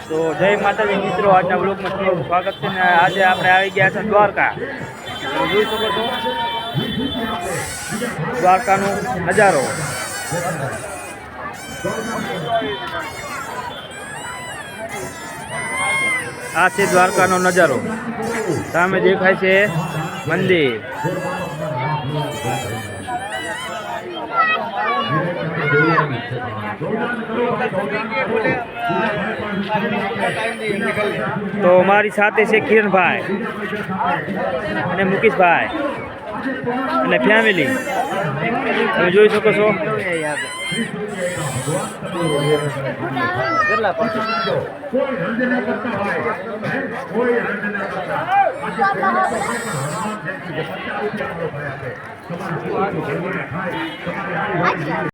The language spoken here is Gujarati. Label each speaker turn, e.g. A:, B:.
A: તો જય માતાજી મિત્રો, આજના બ્લોગમાં તમારું સ્વાગત છે ને આજે આપણે આવી ગયા છે દ્વારકા. તમે જોઈ શકો છો દ્વારકાનો નજારો. આ છે દ્વારકાનો નજારો. સામે દેખાય છે મંદિર. તો મારી સાથે છે કિરણભાઈ અને મુકેશભાઈ અને ફેમિલી. તમે જોઈ શકો છો.